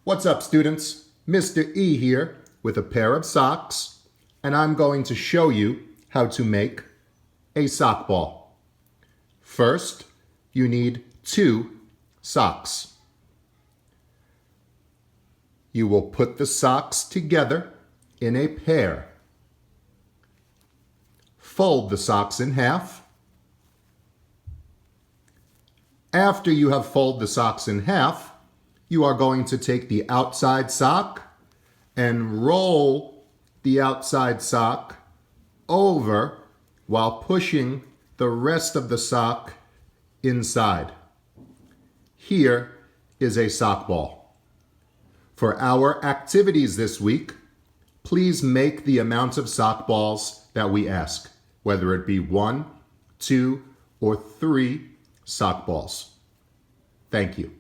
What's up, students? Mr. E here with a pair of socks, and I'm going to show you how to make a sock ball. First, you need 2 socks. You will put the socks together in a pair. Fold the socks in half. After you have folded the socks in half, you are going to take the outside sock and roll the outside sock over while pushing the rest of the sock inside. Here is a sock ball. For our activities this week, please make the amount of sock balls that we ask, whether it be 1, 2, or 3 sock balls. Thank you.